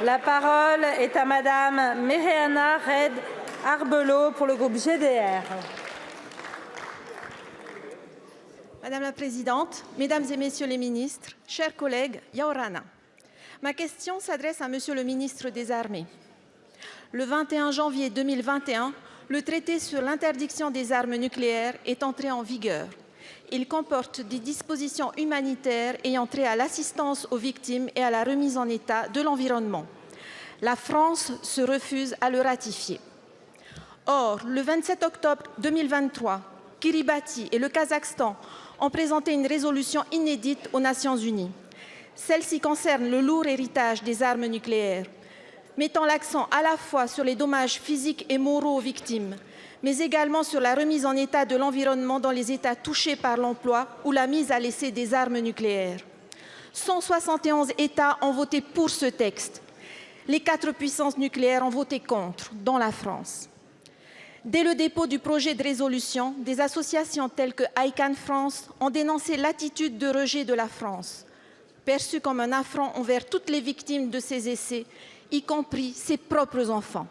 La parole est à Madame Mereana Red Arbelot pour le groupe GDR. Madame la Présidente, Mesdames et Messieurs les ministres, chers collègues, Yaorana. Ma question s'adresse à Monsieur le ministre des Armées. Le 21 janvier 2021, le traité sur l'interdiction des armes nucléaires est entré en vigueur. Il comporte des dispositions humanitaires ayant trait à l'assistance aux victimes et à la remise en état de l'environnement. La France se refuse à le ratifier. Or, le 27 octobre 2023, Kiribati et le Kazakhstan ont présenté une résolution inédite aux Nations Unies. Celle-ci concerne le lourd héritage des armes nucléaires, mettant l'accent à la fois sur les dommages physiques et moraux aux victimes, mais également sur la remise en état de l'environnement dans les États touchés par l'emploi ou la mise à l'essai des armes nucléaires. 171 États ont voté pour ce texte. Les 4 puissances nucléaires ont voté contre, dont la France. Dès le dépôt du projet de résolution, des associations telles que ICAN France ont dénoncé l'attitude de rejet de la France, perçue comme un affront envers toutes les victimes de ces essais, y compris ses propres enfants.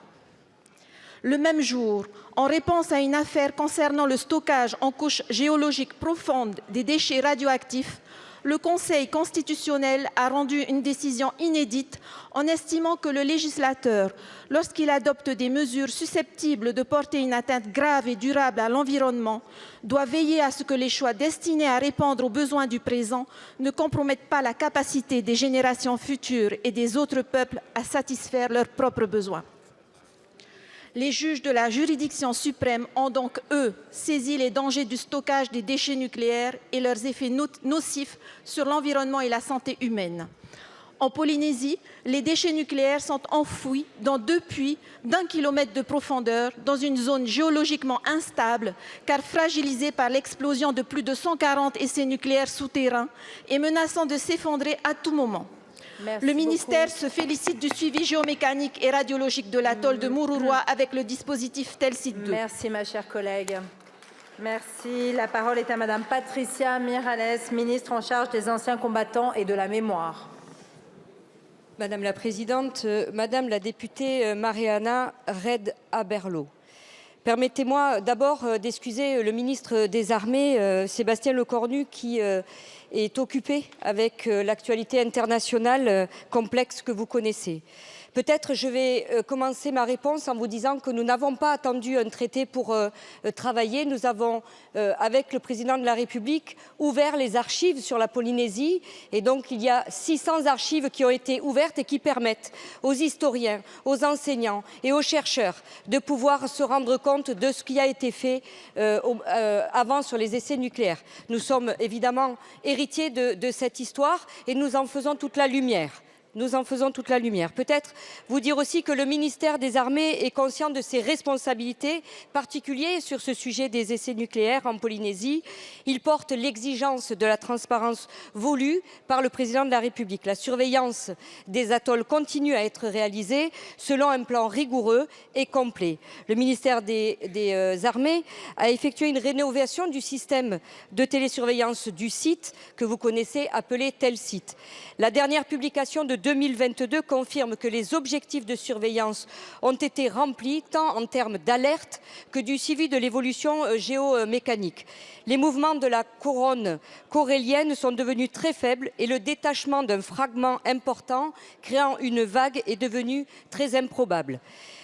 Le même jour, en réponse à une affaire concernant le stockage en couche géologique profonde des déchets radioactifs, le Conseil constitutionnel a rendu une décision inédite en estimant que le législateur, lorsqu'il adopte des mesures susceptibles de porter une atteinte grave et durable à l'environnement, doit veiller à ce que les choix destinés à répondre aux besoins du présent ne compromettent pas la capacité des générations futures et des autres peuples à satisfaire leurs propres besoins. Les juges de la juridiction suprême ont donc, eux, saisi les dangers du stockage des déchets nucléaires et leurs effets nocifs sur l'environnement et la santé humaine. En Polynésie, les déchets nucléaires sont enfouis dans 2 puits d'1 kilomètre de profondeur dans une zone géologiquement instable car fragilisée par l'explosion de plus de 140 essais nucléaires souterrains et menaçant de s'effondrer à tout moment. Le ministère se félicite du suivi géomécanique et radiologique de l'atoll de Mururoa avec le dispositif Telsit 2. Merci, ma chère collègue. Merci. La parole est à Madame Patricia Miralles, ministre en charge des anciens combattants et de la mémoire. Madame la Présidente, Madame la députée Mereana Red Arbelot, permettez-moi d'abord d'excuser le ministre des Armées, Sébastien Lecornu, qui est occupé avec l'actualité internationale complexe que vous connaissez. Peut-être je vais commencer ma réponse en vous disant que nous n'avons pas attendu un traité pour travailler. Nous avons, avec le président de la République, ouvert les archives sur la Polynésie. Et donc, il y a 600 archives qui ont été ouvertes et qui permettent aux historiens, aux enseignants et aux chercheurs de pouvoir se rendre compte de ce qui a été fait avant sur les essais nucléaires. Nous sommes évidemment héritiers de cette histoire et nous en faisons toute la lumière. Peut-être vous dire aussi que le ministère des Armées est conscient de ses responsabilités particulières sur ce sujet des essais nucléaires en Polynésie. Il porte l'exigence de la transparence voulue par le président de la République. La surveillance des atolls continue à être réalisée selon un plan rigoureux et complet. Le ministère des Armées a effectué une rénovation du système de télésurveillance du site que vous connaissez appelé Telsit. La dernière publication de 2022 confirme que les objectifs de surveillance ont été remplis tant en termes d'alerte que du suivi de l'évolution géomécanique. Les mouvements de la couronne corallienne sont devenus très faibles et le détachement d'un fragment important créant une vague est devenu très improbable.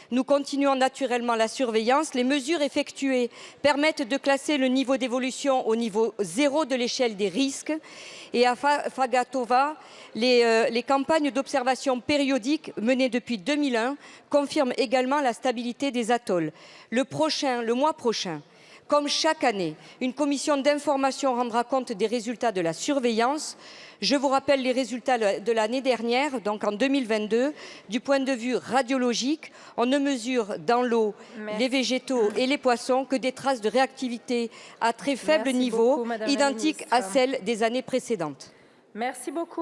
Nous continuons naturellement la surveillance. Les mesures effectuées permettent de classer le niveau d'évolution au niveau 0 de l'échelle des risques. Et à Fagatova, les campagnes d'observation périodiques menées depuis 2001 confirment également la stabilité des atolls. Le mois prochain, comme chaque année, une commission d'information rendra compte des résultats de la surveillance. Je vous rappelle les résultats de l'année dernière, donc en 2022. Du point de vue radiologique, on ne mesure dans l'eau, les végétaux et les poissons que des traces de réactivité à très faible niveau, identiques à celles des années précédentes. Merci beaucoup.